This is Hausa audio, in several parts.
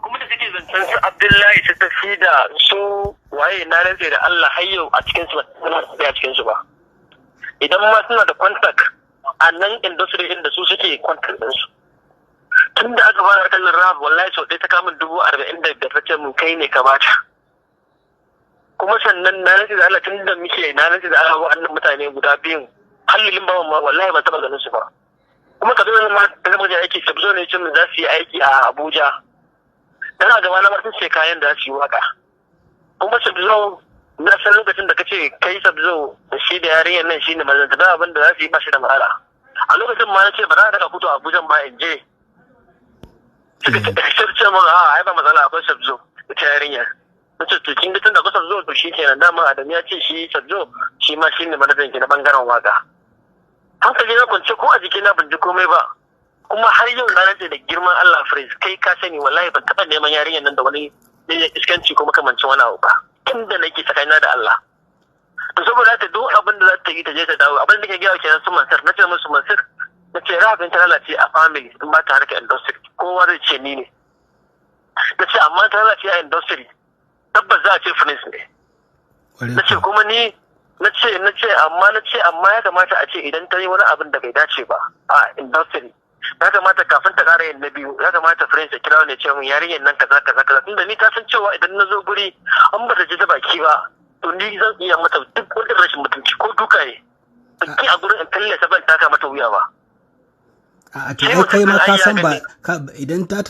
kuma da suke zancen su Abdullahi su tafi da su waye na rantse da Allah har yau a cikin su ba a cikin su ba. Idan ma suna da contact a nan industry din da su suke contact din su. Tun da aka fara kallon rap wallahi sau ɗaya ta kamun 40,000 ta ce mun kai ne ka bata. Kuma sannan na rantse da Allah tun da muke na rantse da Allah wa'annan mutane guda biyun hallilin bawan ma wallahi ban taɓa ganin su ba. Kuma ka zo ma da zama aiki sabzo ne cin za su yi aiki a Abuja. Tana gaba na sun ce kayan da su yi waka. Kuma sabzo na san lokacin da kace kai sabzo da shi da yarinyar nan shine mazanta da abin da za su yi ba shi da matsala. A lokacin ma na ce ba za ka fito a Abuja ba in je. Suka ce mun ai ba matsala akwai sabzo ita yarinyar. Nace to kin ga tunda akwai sabzo to shi kenan dama Adam ya ce shi sabzo shi ma shine manajan ki na bangaren waka. Hankali na kwance ko a jikina ban ji komai ba. Kuma har yau na rantse da girman Allah Prince kai ka sani wallahi ban taɓa neman yarinyar nan da wani iskanci ko makamancin wani abu ba inda nake tsakanina da Allah to saboda haka duk abin da za ta yi ta je ta dawo abin da ke gaya kenan su Mansur nace musu Mansur nace rabin ta lalace a family in ba ta harkar industry kowa zai ce ni ne nace amma ta lalace a industry tabbas za a ce Prince ne nace kuma ni nace amma ya kamata a ce idan ta yi wani abin da bai dace ba a industry ya kamata kafin ta ƙara yin na biyu ya kamata Prince ya kira ne ce mun yarinyar nan kaza tunda ni ta san cewa idan na zo guri an ba ta ji ta baki ba to ni zan iya mata duk wani rashin mutunci ko duka ne ki a gurin in tallata ban taka mata wuya ba a to kai ma ka san ba idan ta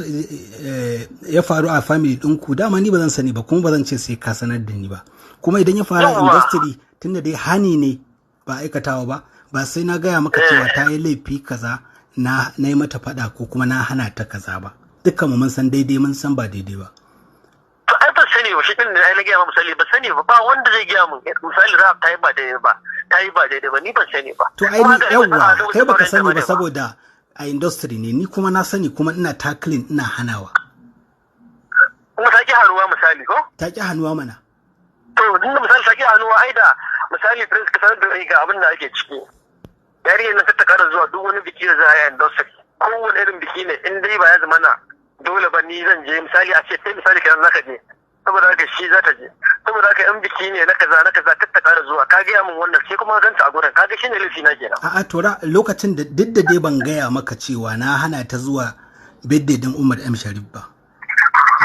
ya faru a family ɗinku dama ni ba zan sani ba kuma ba zan ce sai ka sanar da ni ba kuma idan ya faru a industry tunda dai hani ne ba aikatawa ba sai na gaya maka cewa ta yi laifi kaza na yi mata faɗa ko kuma na hana ta kaza ba dukkan mu mun san daidai mun san ba daidai ba to ai ba sani ba shi din da ai na gaya ma misali ba sani ba wanda zai gaya mun misali rap ta yi ba daidai ba ni ban sani ba to ai ni yawa kai baka sani ba saboda a industry ne ni kuma na sani kuma ina tackling ina hanawa kuma ta ki hannuwa misali ko ta ki hannuwa mana to dinga misali ta ki hannuwa ai da misali Prince ka sanar da ga abin da ake ciki yarinyar nan ta kara zuwa duk wani biki da za a yi industry kowane irin biki ne in dai ba ya zama na dole ba ni zan je misali a ce sai misali kenan zaka je saboda haka shi za ta je saboda haka in biki ne na kaza ta kara zuwa ka gaya min wannan sai kuma ganta a gurin kaga shine laifi na kenan a'a to lokacin da duk da dai ban gaya maka cewa na hana ta zuwa birthday din Umar M Sharif ba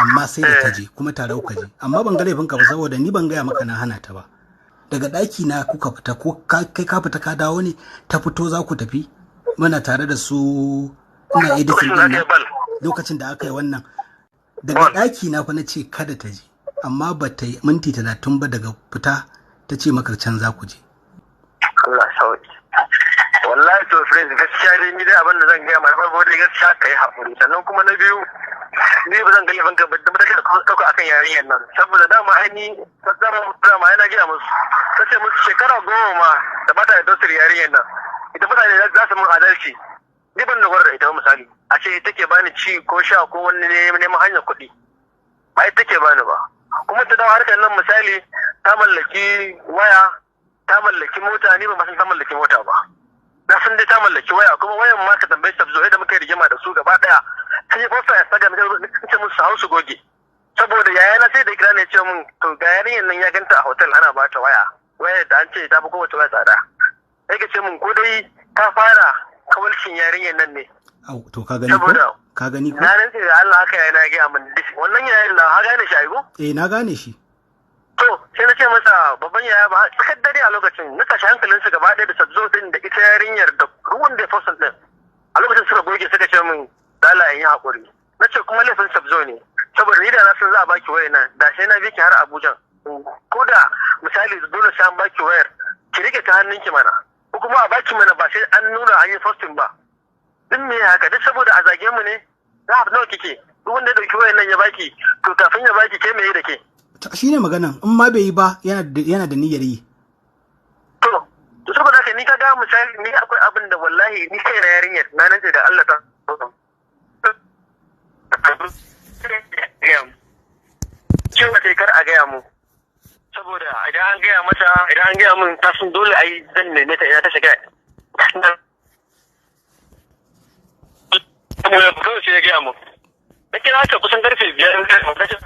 amma sai da ta je kuma tare kuka je amma ban ga laifin ka ba saboda ni ban gaya maka na hana ta ba daga ɗaki na kuka fita ko kai ka fita ka dawo ne ta fito za ku tafi muna tare da su ina editing din lokacin da aka yi wannan daga ɗaki na fa na ce kada ta je amma ba ta yi minti 30 ba daga fita ta ce maka can za ku je Allah sauki wallahi to friends gaskiya dai ni dai abin da zan gaya ma farko dai gaskiya kai haƙuri sannan kuma na biyu ni ba zan ga yaban ka ba da dauka akan yarinyar nan saboda dama aini dama yana gaya musu sace musu shekara 10 ma da bata da dosar yarinyar nan ita mutane za su mun adalci ni ban dogara da ita misali a ce take bani ci ko sha ko wani neman hanyar kuɗi ba ita take bani ba kuma ta dawo harkar nan misali ta mallaki waya ta mallaki mota ni ba ma san ta mallaki mota ba na san dai ta mallaki waya kuma wayan ma ka tambaye sabzo da muka yi rigima da su gaba daya sai ya fasa ya saka mai ce musu hau su goge saboda yaya na sai da kira ne ce mun to ga yarinyar nan ya ganta a hotel ana ba ta waya da an ce ta fi kowace waya tsada sai ka ce mun ko dai ta fara kawalcin yarinyar nan ne au to ka gani ko na rantse da Allah haka yana ga mun wannan yayin da ha gane shi aigo na gane shi to sai na ce masa babban yaya ba tsakar dare a lokacin na tashi hankalinsu gaba ɗaya da sabzo din da ita yarinyar da ruwan da fosan din a lokacin suka goge suka ce min dala in yi haƙuri na ce kuma laifin sabzo ne saboda ni da na san za a baki wayar nan da sai na bi ki har Abuja ko da misali dole sai an baki wayar ki rike ta hannunki mana ko kuma a baki mana ba sai an nuna an yi posting ba din me haka duk saboda a zage mu ne za a nawa kike duk wanda ya dauki wayar nan ya baki to kafin ya baki ke me da ke shi ne maganan in ma bai yi ba yana da niyyar yi to saboda haka ni kaga misali ni akwai abin da wallahi ni kai na yarinyar na nan da Allah ta cewa sai kar a gaya mu saboda idan an gaya mun ta sun dole a yi zan neme ta ina ta shiga kawai sai ya gaya mu na kira ta kusan karfe 5